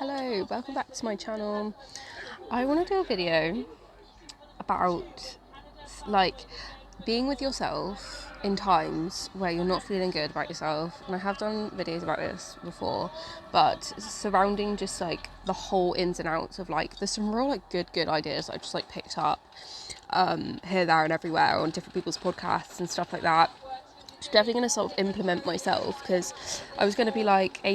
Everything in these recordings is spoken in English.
Hello, welcome back to my channel. I want to do a video about being with yourself in times where you're not feeling good about yourself, and I have done videos about this before, but surrounding just like the whole ins and outs of there's some real good ideas that I just picked up here, there and everywhere on different people's podcasts and stuff like that. Definitely going to sort of implement myself, because I was going to be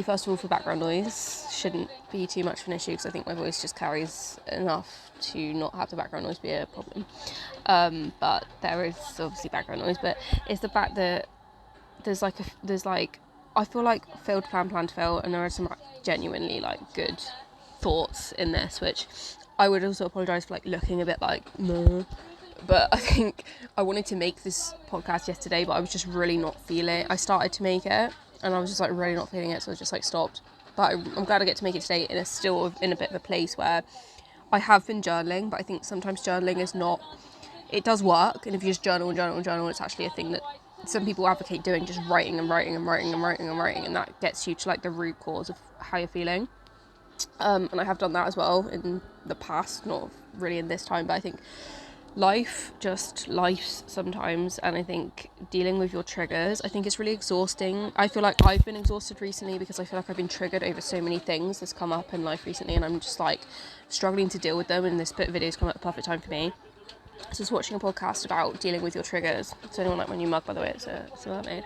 first of all, for background noise shouldn't be too much of an issue, because I think my voice just carries enough to not have the background noise be a problem. But there is obviously background noise, but it's the fact that I feel like failed plan to fail, and there are some genuinely good thoughts in this, which I would also apologise for looking a bit meh. But I think I wanted to make this podcast yesterday, but I was just really not feeling it. I started to make it and I was just really not feeling it, so I just stopped. But I'm glad I get to make it today, and it's still in a bit of a place where I have been journaling, but I think sometimes journaling is not, it does work, and if you just journal, it's actually a thing that some people advocate doing, just writing, and that gets you to the root cause of how you're feeling. And I have done that as well in the past, not really in this time, but I think life's sometimes, and I think dealing with your triggers, I think it's really exhausting. I feel like I've been exhausted recently because I feel like I've been triggered over so many things that's come up in life recently, and I'm just struggling to deal with them, and this bit of video's come at the perfect time for me. So I was watching a podcast about dealing with your triggers. It's anyone like my new mug, by the way, it's a mermaid.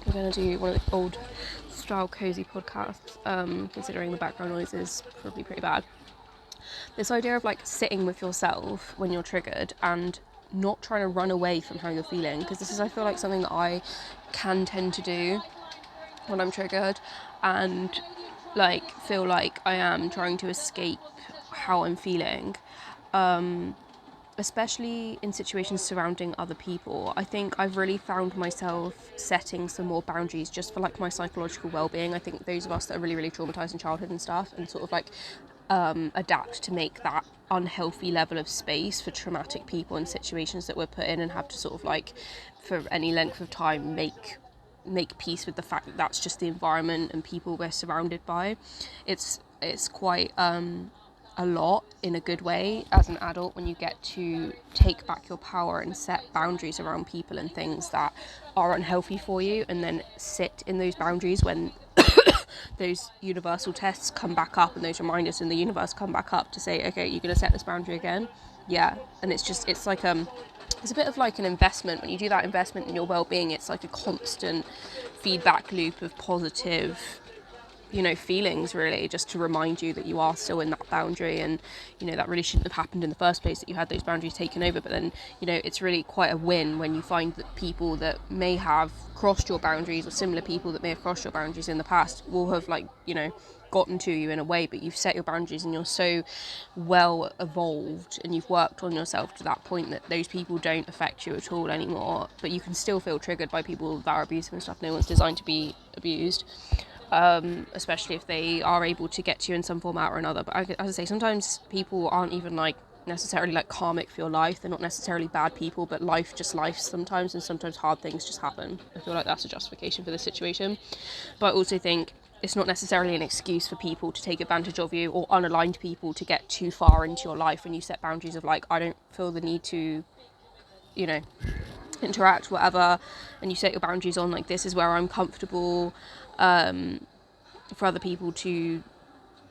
We're going to do one of the old style cozy podcasts, considering the background noise is probably pretty bad. This idea of sitting with yourself when you're triggered and not trying to run away from how you're feeling, because this is, I feel something that I can tend to do when I'm triggered, and feel like I am trying to escape how I'm feeling, especially in situations surrounding other people. I think I've really found myself setting some more boundaries just for my psychological well-being. I think those of us that are really traumatized in childhood and stuff, and sort of adapt to make that unhealthy level of space for traumatic people and situations that we're put in, and have to sort of for any length of time make peace with the fact that that's just the environment and people we're surrounded by. It's quite a lot in a good way as an adult, when you get to take back your power and set boundaries around people and things that are unhealthy for you, and then sit in those boundaries when those universal tests come back up, and those reminders in the universe come back up to say, okay, you're going to set this boundary again. Yeah. And it's a bit of an investment. When you do that investment in your well-being, it's a constant feedback loop of positive feelings, really, just to remind you that you are still in that boundary, and that really shouldn't have happened in the first place, that you had those boundaries taken over. But then it's really quite a win when you find that people that may have crossed your boundaries, or similar people that may have crossed your boundaries in the past, will have gotten to you in a way, but you've set your boundaries and you're so well evolved and you've worked on yourself to that point that those people don't affect you at all anymore. But you can still feel triggered by people that are abusive and stuff. No one's designed to be abused, especially if they are able to get to you in some format or another. But as I say, sometimes people aren't even necessarily karmic for your life. They're not necessarily bad people, but life just life sometimes, and sometimes hard things just happen. I feel like that's a justification for this situation. But I also think it's not necessarily an excuse for people to take advantage of you, or unaligned people to get too far into your life when you set boundaries of I don't feel the need to interact, whatever, and you set your boundaries on this is where I'm comfortable, for other people to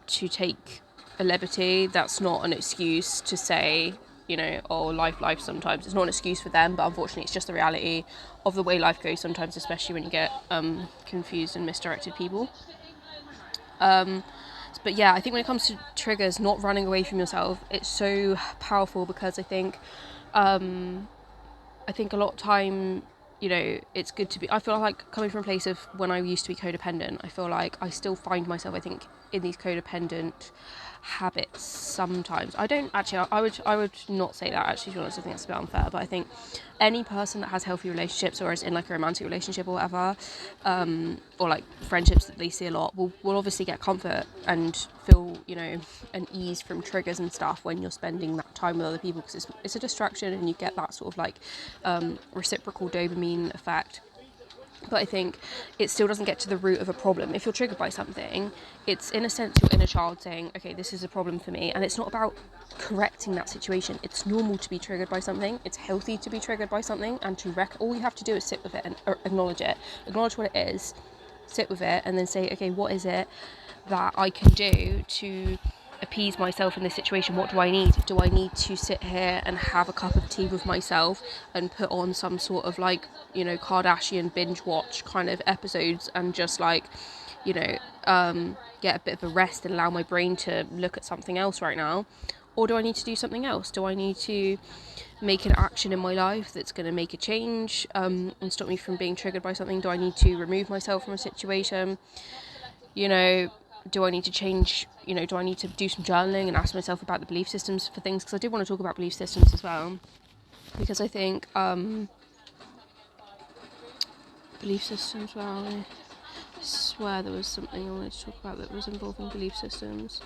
take a liberty. That's not an excuse to say, oh, life sometimes. It's not an excuse for them, but unfortunately it's just the reality of the way life goes sometimes, especially when you get confused and misdirected people. But yeah, I think when it comes to triggers, not running away from yourself, it's so powerful, because I think a lot of time, it's good to be, I feel coming from a place of when I used to be codependent, I feel like I still find myself, I think, in these codependent habits sometimes. I don't actually, I would not say that, actually, to be honest. I think that's a bit unfair, but I think any person that has healthy relationships, or is in a romantic relationship or whatever, or friendships that they see a lot, will obviously get comfort and feel, an ease from triggers and stuff when you're spending that time with other people, because it's a distraction, and you get that sort of reciprocal dopamine effect. But I think it still doesn't get to the root of a problem. If you're triggered by something, it's in a sense your inner child saying, okay, this is a problem for me. And it's not about correcting that situation. It's normal to be triggered by something. It's healthy to be triggered by something, and all you have to do is sit with it and acknowledge it. Acknowledge what it is, sit with it, and then say, okay, what is it that I can do to appease myself in this situation? What do I need? Do I need to sit here and have a cup of tea with myself and put on some sort of like, you know, Kardashian binge watch kind of episodes and just like, you know, get a bit of a rest and allow my brain to look at something else right now? Or do I need to do something else? Do I need to make an action in my life that's going to make a change and stop me from being triggered by something? Do I need to remove myself from a situation? You know, do I need to change, you know, do I need to do some journaling and ask myself about the belief systems for things? Because I did want to talk about belief systems as well, because I think belief systems, well, I swear there was something I wanted to talk about that was involving belief systems.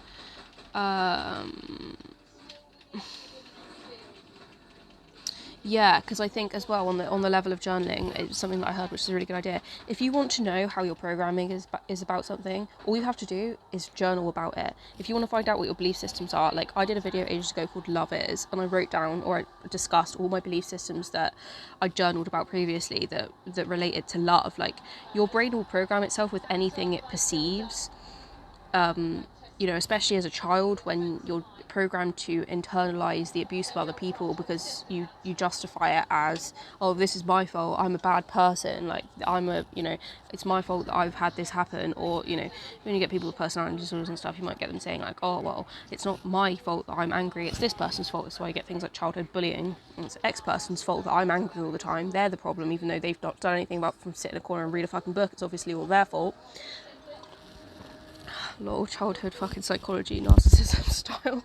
Yeah, because I think as well on the level of journaling, it's something that I heard, which is a really good idea. If you want to know how your programming is about something, all you have to do is journal about it. If you want to find out what your belief systems are, like I did a video ages ago called Love Is, and I wrote down, or I discussed all my belief systems that I journaled about previously that related to love. Like your brain will program itself with anything it perceives. You know, especially as a child, when you're programmed to internalize the abuse of other people because you justify it as, oh, this is my fault, I'm a bad person, like you know, it's my fault that I've had this happen. Or, you know, when you get people with personality disorders and stuff, you might get them saying like, oh, well, it's not my fault that I'm angry, it's this person's fault. That's why you get things like childhood bullying. It's X person's fault that I'm angry all the time, they're the problem, even though they've not done anything about from sit in a corner and read a fucking book. It's obviously all their fault. Lol, childhood fucking psychology, narcissism style.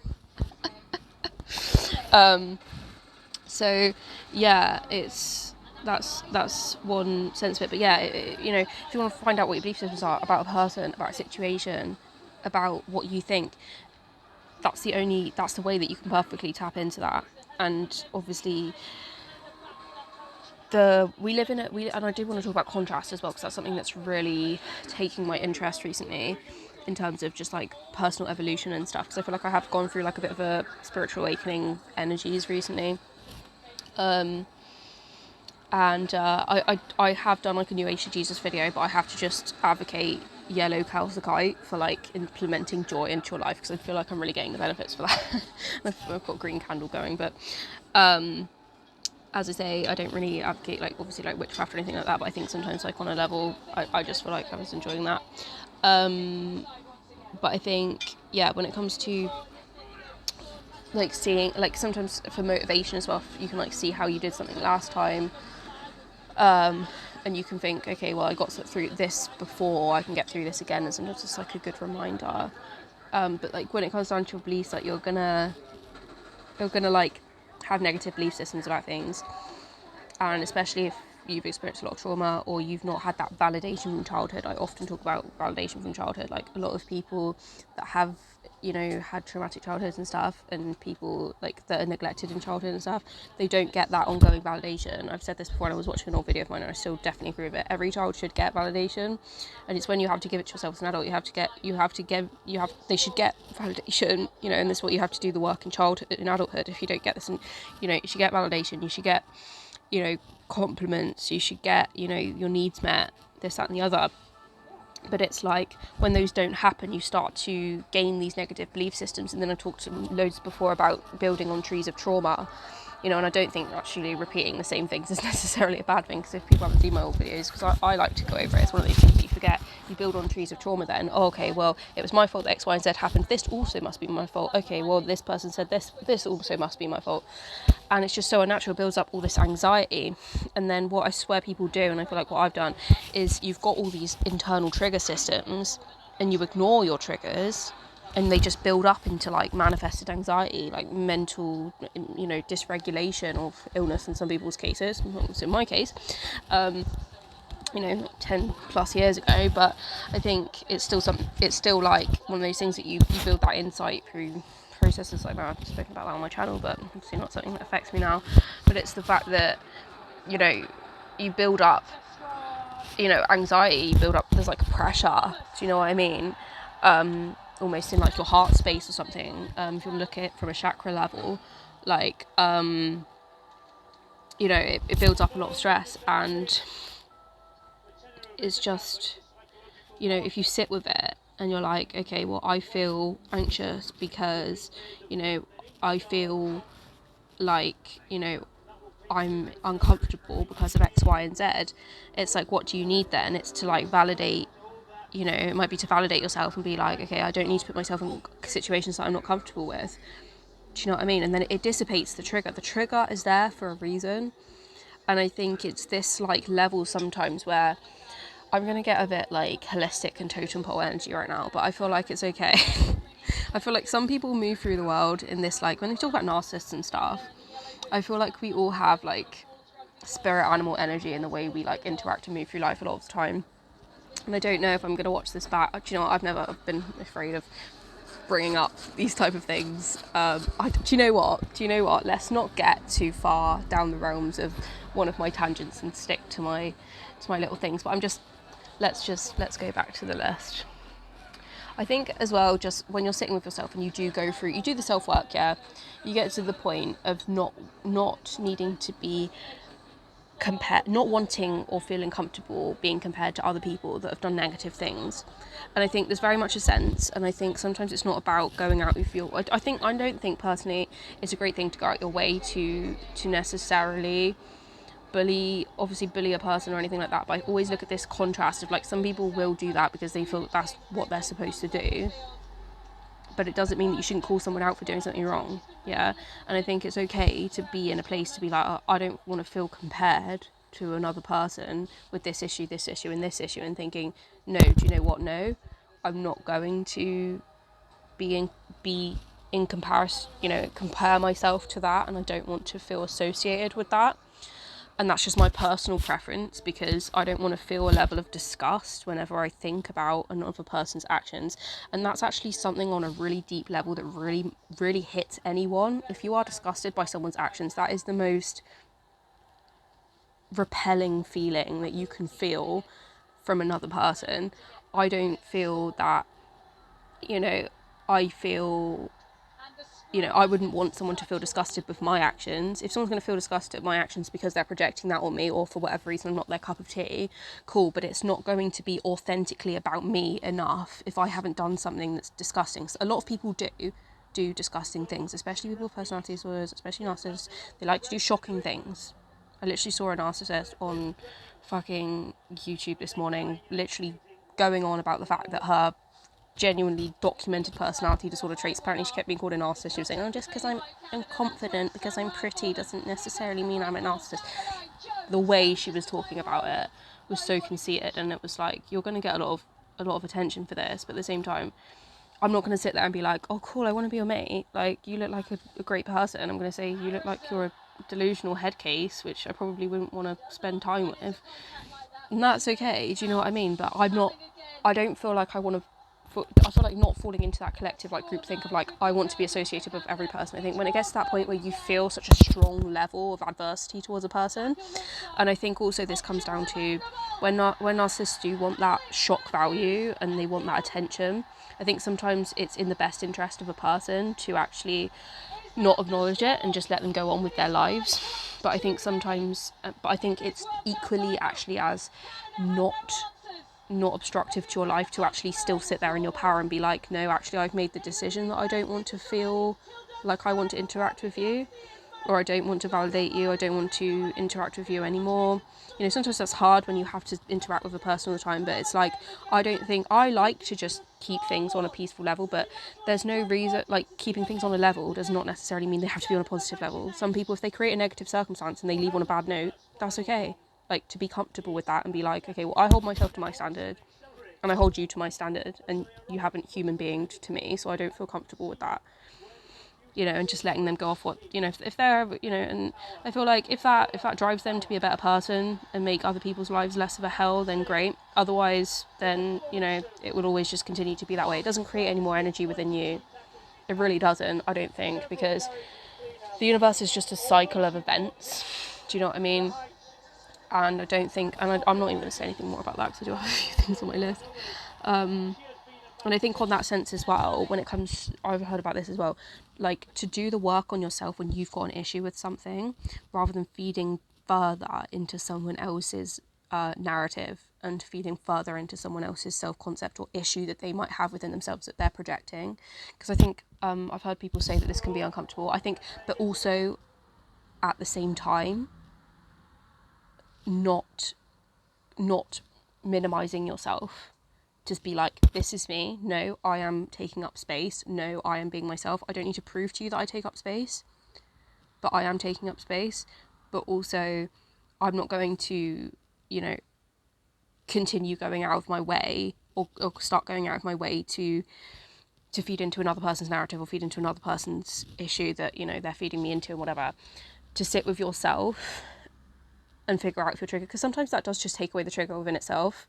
So yeah, that's one sense of it. But yeah, you know, if you want to find out what your belief systems are about a person, about a situation, about what you think, that's the way that you can perfectly tap into that. And obviously and I do want to talk about contrast as well, because that's something that's really taking my interest recently in terms of just like personal evolution and stuff, because I feel like I have gone through like a bit of a spiritual awakening energies recently. And I have done like a New Age to Jesus video, but I have to just advocate yellow calcite for like implementing joy into your life, because I feel like I'm really getting the benefits for that. I've got green candle going, but as I say, I don't really advocate like obviously like witchcraft or anything like that, but I think sometimes like on a level I just feel like I was enjoying that. But I think, yeah, when it comes to like seeing, like sometimes for motivation as well, you can like see how you did something last time, and you can think, okay, well, I got through this before, I can get through this again, and sometimes it's like a good reminder. But like when it comes down to your beliefs, like you're gonna like have negative belief systems about things, and especially if you've experienced a lot of trauma or you've not had that validation from childhood. I often talk about validation from childhood. Like a lot of people that have, you know, had traumatic childhoods and stuff, and people like that are neglected in childhood and stuff, they don't get that ongoing validation. I've said this before, and I was watching an old video of mine, and I still definitely agree with it. Every child should get validation, and it's when you have to give it to yourself as an adult. They should get validation, you know, and this is what you have to do the work in adulthood. If you don't get this, and you know, you should get validation, you should get, you know, compliments, you should get, you know, your needs met, this, that and the other. But it's like when those don't happen, you start to gain these negative belief systems. And then I talked loads before about building on trees of trauma, you know, and I don't think actually repeating the same things is necessarily a bad thing, because if people haven't seen my old videos, because I like to go over it, it's one of these things that you forget. You build on trees of trauma then, oh, okay, well, it was my fault that X, Y and Z happened, this also must be my fault, okay, well, this person said this also must be my fault. And it's just so unnatural, it builds up all this anxiety. And then what I swear people do, and I feel like what I've done, is you've got all these internal trigger systems and you ignore your triggers, and they just build up into like manifested anxiety, like mental, you know, dysregulation or illness in some people's cases. It's in my case, you know, 10 plus years ago. But I think it's still like one of those things that you build that insight through processes like that. I've spoken about that on my channel, but obviously not something that affects me now. But it's the fact that, you know, you build up anxiety build up, there's like pressure, do you know what I mean? Almost in like your heart space or something, if you look at it from a chakra level, like it builds up a lot of stress, and it's just, if you sit with it and you're like, okay, well, I feel anxious because I feel like I'm uncomfortable because of X, Y, and Z. It's like, what do you need then? It's to like validate, it might be to validate yourself and be like, okay, I don't need to put myself in situations that I'm not comfortable with. Do you know what I mean? And then it dissipates the trigger. The trigger is there for a reason. And I think it's this like level sometimes where I'm going to get a bit like holistic and totem pole energy right now, but I feel like it's okay. I feel like some people move through the world in this, like when they talk about narcissists and stuff, I feel like we all have like spirit animal energy in the way we like interact and move through life a lot of the time. And I don't know if I'm going to watch this back. Do you know what? I've never been afraid of bringing up these type of things. Do you know what? Let's not get too far down the realms of one of my tangents and stick to my little things. But let's go back to the list. I think as well, just when you're sitting with yourself and you do the self-work, yeah, you get to the point of not needing to be compared, not wanting or feeling comfortable being compared to other people that have done negative things. And I think there's very much a sense, and I think sometimes it's not about going out with your, I don't think personally it's a great thing to go out your way to necessarily bully a person or anything like that, but I always look at this contrast of like, some people will do that because they feel that's what they're supposed to do, but it doesn't mean that you shouldn't call someone out for doing something wrong. Yeah. And I think it's okay to be in a place to be like, oh, I don't want to feel compared to another person with this issue, and this issue, and thinking, no, do you know what? No, I'm not going to be in comparison, compare myself to that, and I don't want to feel associated with that. And that's just my personal preference, because I don't want to feel a level of disgust whenever I think about another person's actions. And that's actually something on a really deep level that really, really hits anyone. If you are disgusted by someone's actions, that is the most repelling feeling that you can feel from another person. I don't feel that, I feel, I wouldn't want someone to feel disgusted with my actions. If someone's going to feel disgusted at my actions because they're projecting that on me, or for whatever reason I'm not their cup of tea, cool, but it's not going to be authentically about me enough if I haven't done something that's disgusting. So a lot of people do disgusting things, especially people with personality disorders, especially narcissists. They like to do shocking things. I literally saw a narcissist on fucking YouTube this morning, literally going on about the fact that her genuinely documented personality disorder traits, apparently she kept being called a narcissist. She was saying, oh, just because I'm confident, because I'm pretty, doesn't necessarily mean I'm a narcissist. The way she was talking about it was so conceited, and it was like, you're going to get a lot of attention for this, but at the same time, I'm not going to sit there and be like, oh cool, I want to be your mate, like you look like a great person. I'm going to say, you look like you're a delusional head case, which I probably wouldn't want to spend time with, and that's okay. Do you know what I mean? But I don't feel like I feel like not falling into that collective like group think of like, I want to be associated with every person. I think when it gets to that point where you feel such a strong level of adversity towards a person, and I think also this comes down to when narcissists do want that shock value and they want that attention, I think sometimes it's in the best interest of a person to actually not acknowledge it and just let them go on with their lives. But I think it's equally actually as not obstructive to your life to actually still sit there in your power and be like, no, actually I've made the decision that I don't want to feel like I want to interact with you, or I don't want to validate you, I don't want to interact with you anymore. Sometimes that's hard when you have to interact with a person all the time, but it's like, I like to just keep things on a peaceful level, but there's no reason, like, keeping things on a level does not necessarily mean they have to be on a positive level. Some people, if they create a negative circumstance and they leave on a bad note, that's okay. Like, to be comfortable with that and be like, okay, well, I hold myself to my standard and I hold you to my standard, and you haven't human beinged to me, so I don't feel comfortable with that. And just letting them go off what, if they're, and I feel like if that drives them to be a better person and make other people's lives less of a hell, then great. Otherwise, then, it would always just continue to be that way. It doesn't create any more energy within you. It really doesn't, I don't think, because the universe is just a cycle of events. Do you know what I mean? And I don't think, and I'm not even going to say anything more about that because I do have a few things on my list. And I think on that sense as well, when it comes, I've heard about this as well, like to do the work on yourself when you've got an issue with something, rather than feeding further into someone else's narrative and feeding further into someone else's self-concept or issue that they might have within themselves that they're projecting. Because I think I've heard people say that this can be uncomfortable. I think, but also at the same time, not minimizing yourself. Just be like, this is me. No, I am taking up space. No, I am being myself. I don't need to prove to you that I take up space, but I am taking up space. But also, I'm not going to, continue going out of my way or start going out of my way to feed into another person's narrative or feed into another person's issue that, they're feeding me into and whatever. To sit with yourself and figure out if you're triggered, because sometimes that does just take away the trigger within itself.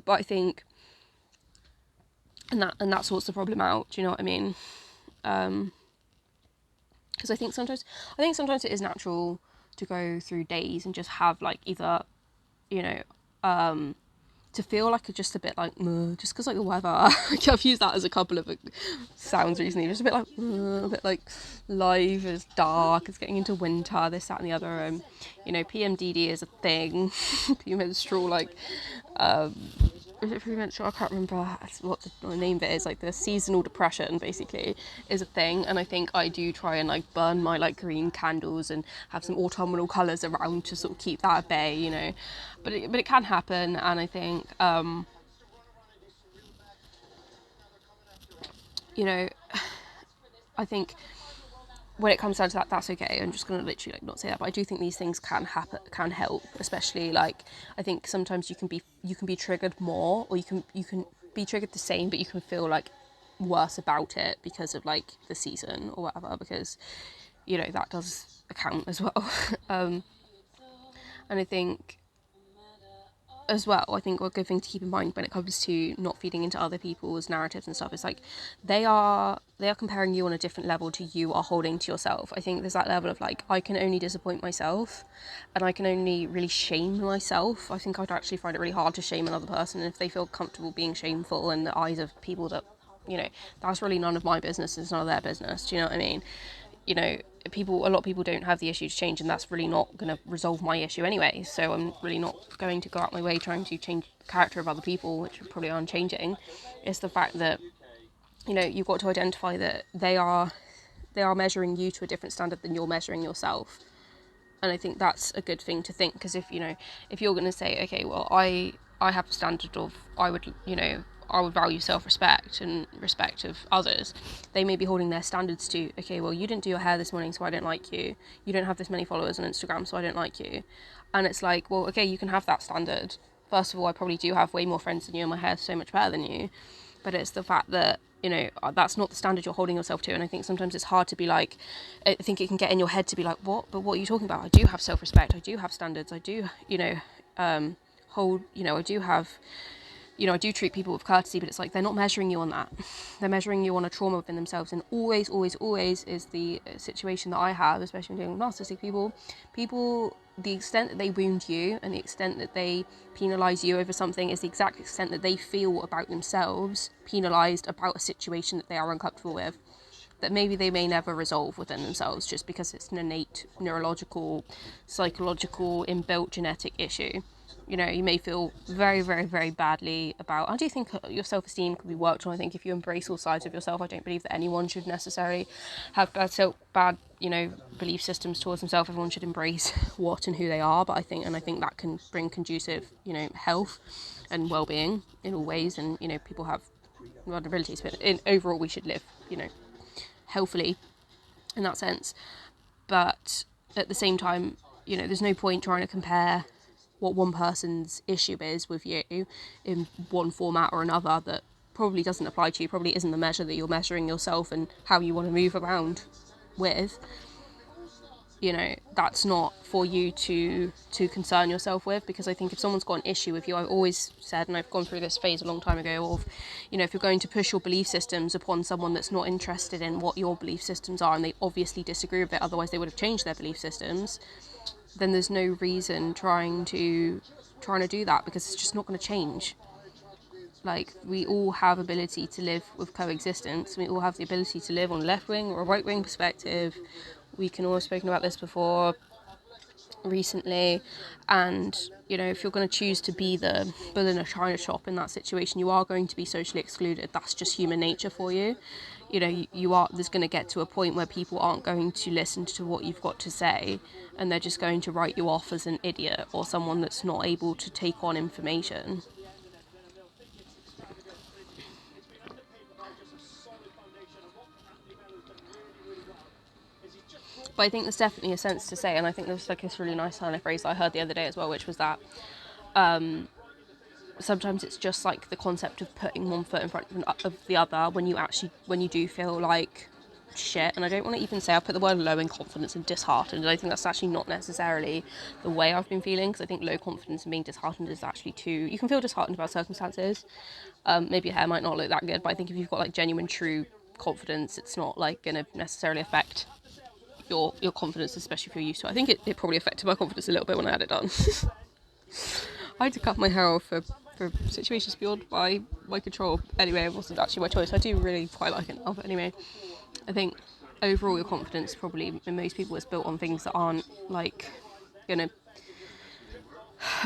But I think, and that sorts the problem out. Do you know what I mean? Because I think sometimes it is natural to go through days and just have like either, to feel like just a bit like just because like the weather. I've used that as a couple of sounds recently. Just a bit like a bit like life is dark. It's getting into winter. This, that, and the other. PMDD is a thing. Premenstrual is it premenstrual? I can't remember what the name of it is. Like the seasonal depression, basically, is a thing. And I think I do try and like burn my like green candles and have some autumnal colours around to sort of keep that at bay, But it can happen, and I think I think when it comes down to that, that's okay. I'm just going to literally like not say that, but I do think these things can happen, can help, especially like I think sometimes you can be triggered more, or you can be triggered the same, but you can feel like worse about it because of like the season or whatever, because that does account as well. And I think as well, I think a good thing to keep in mind when it comes to not feeding into other people's narratives and stuff is like they are comparing you on a different level to you are holding to yourself. I think there's that level of like, I can only disappoint myself and I can only really shame myself. I think I'd actually find it really hard to shame another person, and if they feel comfortable being shameful in the eyes of people that, that's really none of my business, it's none of their business. Do you know what I mean? A lot of people don't have the issue to change, and that's really not going to resolve my issue anyway. So I'm really not going to go out my way trying to change the character of other people, which probably aren't changing. It's the fact that, you've got to identify that they are measuring you to a different standard than you're measuring yourself. And I think that's a good thing to think, because if you're going to say, okay, well, I have a standard of, I would value self-respect and respect of others, they may be holding their standards to, okay, well, you didn't do your hair this morning, so I don't like you. You don't have this many followers on Instagram, so I don't like you. And it's like, well, okay, you can have that standard. First of all, I probably do have way more friends than you, and my hair's so much better than you. But it's the fact that, that's not the standard you're holding yourself to. And I think sometimes it's hard to be like, I think it can get in your head to be like, what? But what are you talking about? I do have self-respect. I do have standards. I do, I do have, I do treat people with courtesy, but it's like they're not measuring you on that. They're measuring you on a trauma within themselves. And always, always, always is the situation that I have, especially when dealing with narcissistic people, the extent that they wound you and the extent that they penalise you over something is the exact extent that they feel about themselves penalised about a situation that they are uncomfortable with, that maybe they may never resolve within themselves, just because it's an innate neurological, psychological, inbuilt genetic issue. You may feel very, very, very badly about. I do think your self-esteem can be worked on. I think if you embrace all sides of yourself, I don't believe that anyone should necessarily have bad belief systems towards themselves. Everyone should embrace what and who they are. But I think that can bring conducive, health and well-being in all ways. And people have vulnerabilities, but overall, we should live, healthily in that sense. But at the same time, there's no point trying to compare what one person's issue is with you in one format or another that probably doesn't apply to you, probably isn't the measure that you're measuring yourself and how you want to move around with. That's not for you to concern yourself with, because I think if someone's got an issue with you, I've always said, and I've gone through this phase a long time ago of, if you're going to push your belief systems upon someone that's not interested in what your belief systems are, and they obviously disagree with it, otherwise they would have changed their belief systems, then there's no reason trying to do that, because it's just not going to change. Like, we all have ability to live with coexistence. We all have the ability to live on a left wing or a right wing perspective. We can all have spoken about this before recently, and if you're going to choose to be the bull in a china shop in that situation, you are going to be socially excluded. That's just human nature for you. You are, there's going to get to a point where people aren't going to listen to what you've got to say, and they're just going to write you off as an idiot or someone that's not able to take on information. But I think there's definitely a sense to say, and I think there was like this really nice kind of phrase I heard the other day as well, which was that sometimes it's just like the concept of putting one foot in front of the other when you do feel like shit. And I don't want to even say, I put the word low in confidence and disheartened, and I think that's actually not necessarily the way I've been feeling, because I think low confidence and being disheartened is actually too, you can feel disheartened about circumstances. Maybe your hair might not look that good, but I think if you've got like genuine true confidence, it's not like going to necessarily affect your confidence, especially if you're used to it. I think it probably affected my confidence a little bit when I had it done. I had to cut my hair off for situations beyond my control. Anyway, it wasn't actually my choice. I do really quite like it now, but anyway, I think overall your confidence probably in most people is built on things that aren't like gonna,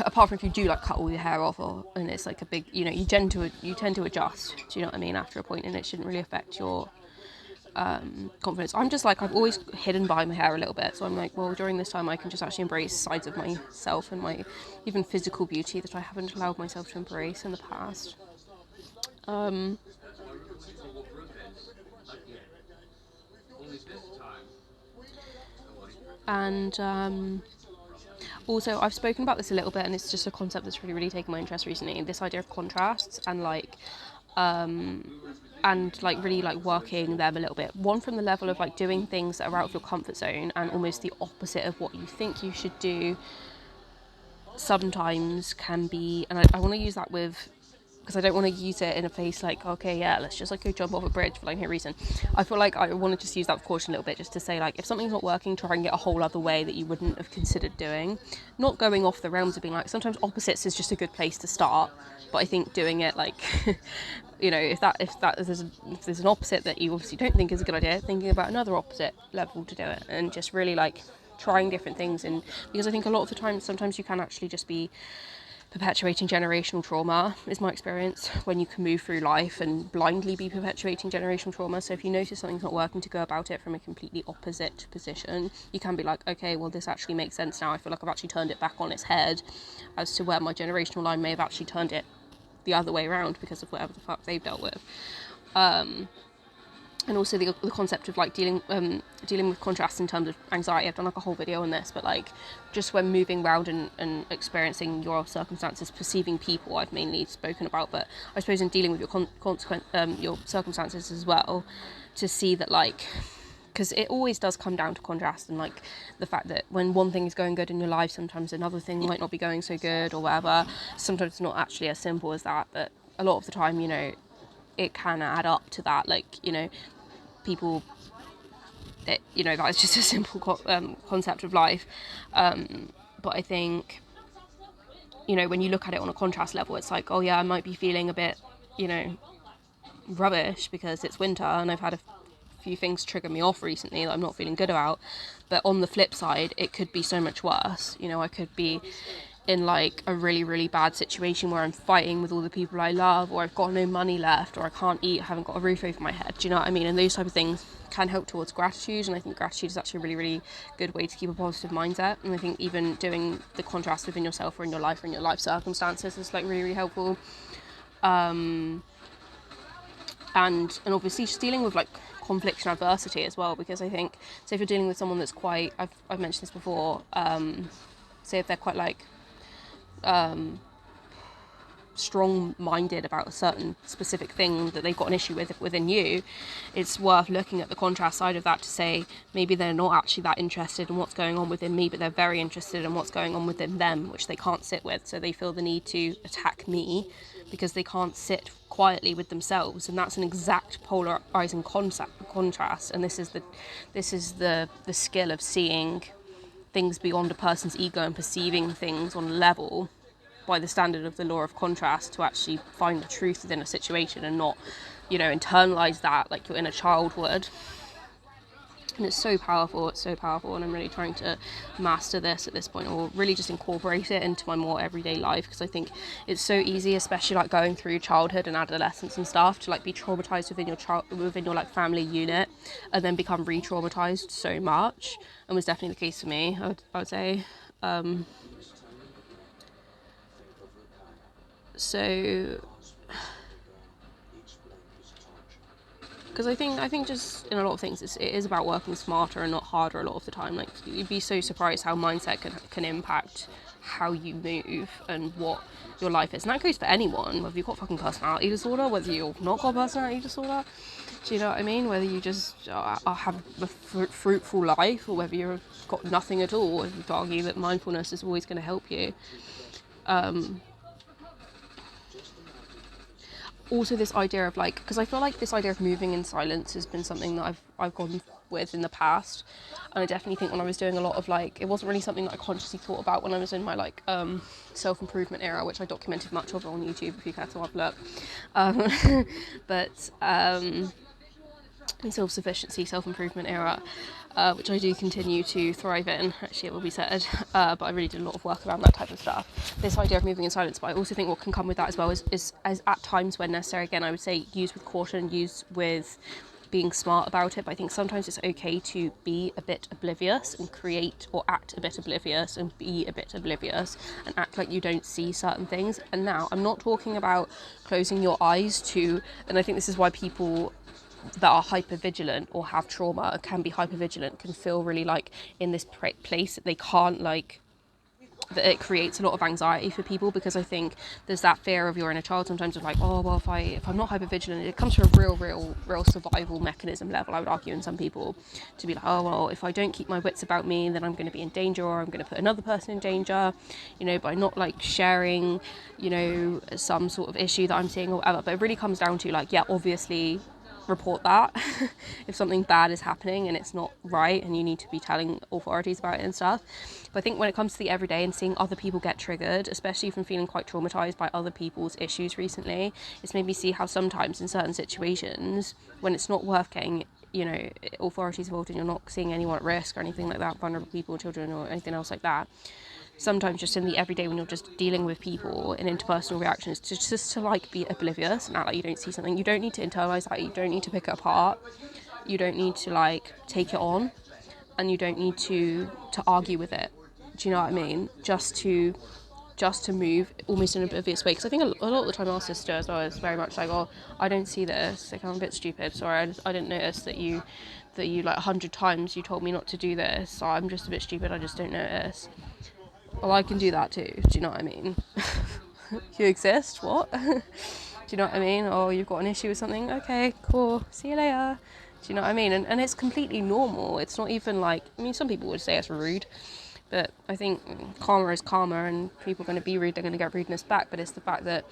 apart from if you do like cut all your hair off, and it's like a big, you tend to adjust, do you know what I mean, after a point, and it shouldn't really affect your confidence. I'm just like, I've always hidden behind my hair a little bit, so I'm like, well, during this time I can just actually embrace sides of myself and my even physical beauty that I haven't allowed myself to embrace in the past. And also, I've spoken about this a little bit, and it's just a concept that's really, really taken my interest recently, this idea of contrasts, and like really like working them a little bit. One, from the level of like doing things that are out of your comfort zone and almost the opposite of what you think you should do sometimes can be, and I want to use that with, because I don't want to use it in a place like, okay, yeah, let's just like go jump off a bridge for like no reason. I feel like I want to just use that with caution a little bit, just to say, like, if something's not working, try and get a whole other way that you wouldn't have considered doing. Not going off the realms of being like, sometimes opposites is just a good place to start, but I think doing it like if there's an opposite that you obviously don't think is a good idea, thinking about another opposite level to do it, and just really like trying different things. And because I think a lot of the time, sometimes you can actually just be perpetuating generational trauma, is my experience, when you can move through life and blindly be perpetuating generational trauma. So if you notice something's not working, to go about it from a completely opposite position. You can be like, okay, well, this actually makes sense now. I feel like I've actually turned it back on its head as to where my generational line may have actually turned it the other way around because of whatever the fuck they've dealt with. And also the concept of like dealing with contrasts in terms of anxiety. I've done like a whole video on this, but like just when moving around and experiencing your circumstances, perceiving people, I've mainly spoken about, but I suppose in dealing with your your circumstances as well, to see that, like, because it always does come down to contrast, and like the fact that when one thing is going good in your life, sometimes another thing might not be going so good or whatever. Sometimes it's not actually as simple as that, but a lot of the time, it can add up to that. Like, people, that is just a simple concept of life. But I think, when you look at it on a contrast level, it's like, oh yeah, I might be feeling a bit, rubbish because it's winter and I've had a few things trigger me off recently that I'm not feeling good about. But on the flip side, it could be so much worse. I could be in like a really, really bad situation where I'm fighting with all the people I love, or I've got no money left, or I can't eat, I haven't got a roof over my head. Do you know what I mean? And those type of things can help towards gratitude, and I think gratitude is actually a really, really good way to keep a positive mindset. And I think even doing the contrast within yourself or in your life or in your life circumstances is like really, really helpful. And obviously just dealing with like conflict and adversity as well, because I think, so if you're dealing with someone that's quite, I've mentioned this before, say if they're quite like strong-minded about a certain specific thing that they've got an issue with within you, it's worth looking at the contrast side of that to say, maybe they're not actually that interested in what's going on within me, but they're very interested in what's going on within them, which they can't sit with. So they feel the need to attack me because they can't sit quietly with themselves, and that's an exact polarizing contrast. And this is the skill of seeing things beyond a person's ego and perceiving things on a level by the standard of the law of contrast to actually find the truth within a situation and not, internalize that like your inner child would. And it's so powerful, and I'm really trying to master this at this point, or really just incorporate it into my more everyday life, because I think it's so easy, especially like going through childhood and adolescence and stuff, to like be traumatized within your like family unit, and then become re-traumatized so much, and was definitely the case for me, I would say. So because I think just in a lot of things it is about working smarter and not harder a lot of the time. Like, you'd be so surprised how mindset can impact how you move and what your life is, and that goes for anyone, whether you've got fucking personality disorder, whether you've not got personality disorder, do you know what I mean, whether you just have a fruitful life, or whether you've got nothing at all. I would argue that mindfulness is always going to help you. Also, this idea of like, because I feel like this idea of moving in silence has been something that I've gone with in the past, and I definitely think when I was doing a lot of like, it wasn't really something that I consciously thought about when I was in my like self-improvement era, which I documented much of on YouTube if you care to have a look. But in self-sufficiency, self-improvement era, which I do continue to thrive in, actually, it will be said, but I really did a lot of work around that type of stuff. This idea of moving in silence, but I also think what can come with that as well is at times when necessary, again, I would say use with caution, use with being smart about it, but I think sometimes it's okay to be a bit oblivious and create, or act a bit oblivious and be a bit oblivious and act like you don't see certain things. And now I'm not talking about closing your eyes to, and I think this is why people that are hypervigilant or have trauma can be hypervigilant, can feel really like in this place that they can't, like, that it creates a lot of anxiety for people, because I think there's that fear of your inner child sometimes of like, oh well, if I'm not hypervigilant, it comes from a real survival mechanism level, I would argue, in some people, to be like, oh well, if I don't keep my wits about me, then I'm going to be in danger, or I'm going to put another person in danger, by not like sharing, some sort of issue that I'm seeing or whatever. But it really comes down to like, yeah, obviously report that if something bad is happening and it's not right, and you need to be telling authorities about it and stuff. But I think when it comes to the everyday and seeing other people get triggered, especially from feeling quite traumatized by other people's issues recently, it's made me see how sometimes in certain situations when it's not worth getting authorities involved and you're not seeing anyone at risk or anything like that, vulnerable people, children or anything else like that, sometimes just in the everyday when you're just dealing with people in interpersonal reactions, to like be oblivious and act like you don't see something. You don't need to internalize that, you don't need to pick it apart, you don't need to like take it on, and you don't need to argue with it, do you know what I mean, just to move almost in an oblivious way. Because I think a lot of the time our sister as well is very much like, oh, I don't see this, like I'm a bit stupid, sorry, I didn't notice that you like 100 times you told me not to do this, so I'm just a bit stupid, I just don't notice. Well, I can do that too, do you know what I mean? You exist, what? Do you know what I mean? Oh, you've got an issue with something, okay, cool, see you later. Do you know what I mean? And it's completely normal. It's not even like, I mean, some people would say it's rude, but I think karma is karma, and people are going to be rude, they're going to get rudeness back. But it's the fact that,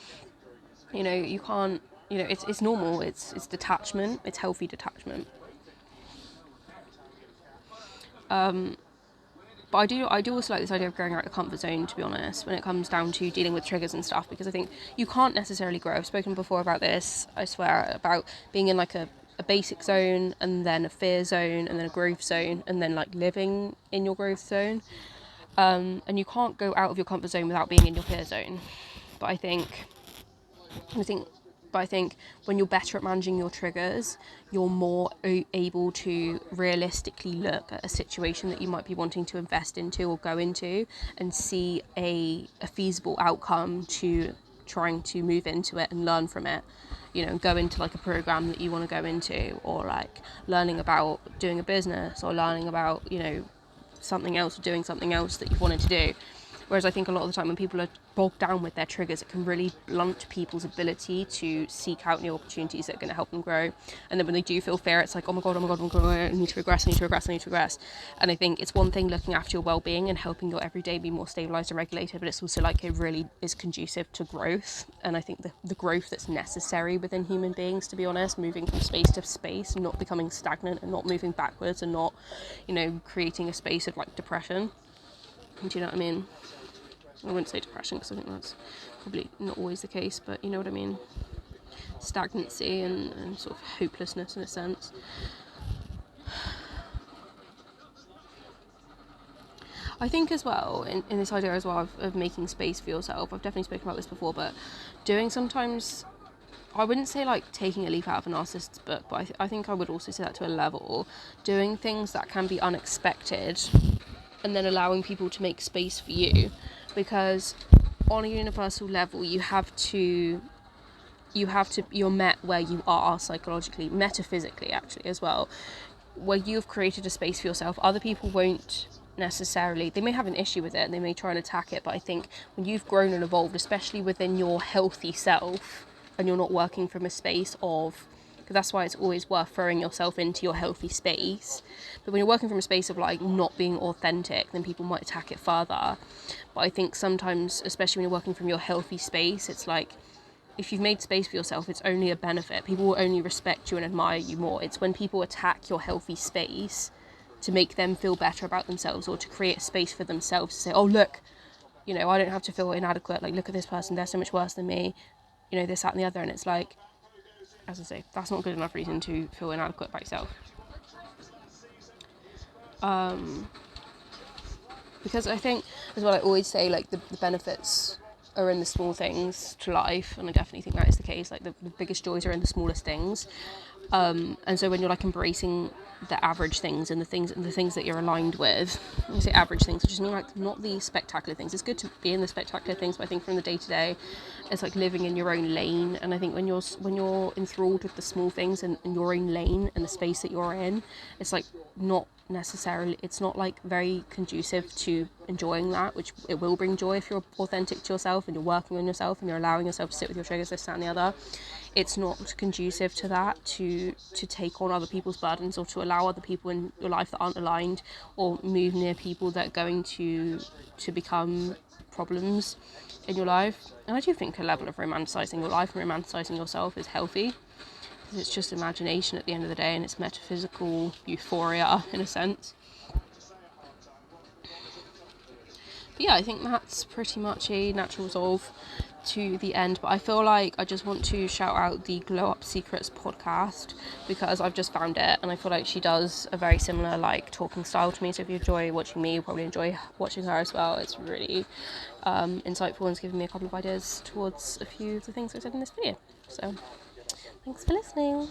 you can't, it's normal, it's detachment, it's healthy detachment. But I do also like this idea of growing out your comfort zone, to be honest, when it comes down to dealing with triggers and stuff, because I think you can't necessarily grow. I've spoken before about this, I swear, about being in like a basic zone, and then a fear zone, and then a growth zone, and then like living in your growth zone. And you can't go out of your comfort zone without being in your fear zone. But I think when you're better at managing your triggers, you're more able to realistically look at a situation that you might be wanting to invest into or go into, and see a feasible outcome to trying to move into it and learn from it, and go into like a program that you want to go into, or like learning about doing a business, or learning about, something else, or doing something else that you've wanted to do. Whereas I think a lot of the time when people are bogged down with their triggers, it can really blunt people's ability to seek out new opportunities that are going to help them grow. And then when they do feel fear, it's like, oh my god, I need to regress. And I think it's one thing looking after your well-being and helping your everyday be more stabilised and regulated, but it's also like it really is conducive to growth. And I think the growth that's necessary within human beings, to be honest, moving from space to space, not becoming stagnant and not moving backwards, and not, creating a space of like depression. Do you know what I mean? I wouldn't say depression because I think that's probably not always the case, but you know what I mean? Stagnancy and sort of hopelessness in a sense. I think as well, in this idea as well of making space for yourself, I've definitely spoken about this before, but doing sometimes, I wouldn't say like taking a leaf out of a narcissist's book, but I think I would also say that to a level, doing things that can be unexpected and then allowing people to make space for you, because on a universal level you're met where you are psychologically, metaphysically actually as well, where you've created a space for yourself. Other people won't necessarily, they may have an issue with it and they may try and attack it, but I think when you've grown and evolved, especially within your healthy self, and you're not working from a space of, because that's why it's always worth throwing yourself into your healthy space, but when you're working from a space of like not being authentic, then people might attack it further. But I think sometimes, especially when you're working from your healthy space, it's like, if you've made space for yourself, it's only a benefit. People will only respect you and admire you more. It's when people attack your healthy space to make them feel better about themselves, or to create a space for themselves to say, oh look, you know, I don't have to feel inadequate, like look at this person, they're so much worse than me, you know, this, that and the other. And it's like, as I say, that's not good enough reason to feel inadequate about yourself. Because I think as well, I always say like the benefits are in the small things to life, and I definitely think that is the case. Like the biggest joys are in the smallest things. And so when you're like embracing the average things and the things that you're aligned with, when I say average things, I just mean like not the spectacular things. It's good to be in the spectacular things, but I think from the day to day, it's like living in your own lane. And I think when you're enthralled with the small things and in your own lane and the space that you're in, it's like not necessarily, it's not like very conducive to enjoying that, which it will bring joy if you're authentic to yourself and you're working on yourself and you're allowing yourself to sit with your triggers, this, that and the other. It's not conducive to that, to take on other people's burdens, or to allow other people in your life that aren't aligned, or move near people that are going to become problems in your life. And I do think a level of romanticising your life and romanticising yourself is healthy, because it's just imagination at the end of the day, and it's metaphysical euphoria in a sense. But yeah, I think that's pretty much a natural resolve to the end. But I feel like I just want to shout out the Glow Up Secrets podcast, because I've just found it and I feel like she does a very similar like talking style to me. So if you enjoy watching me, you'll probably enjoy watching her as well. It's really insightful, and it's given me a couple of ideas towards a few of the things I said in this video. So thanks for listening.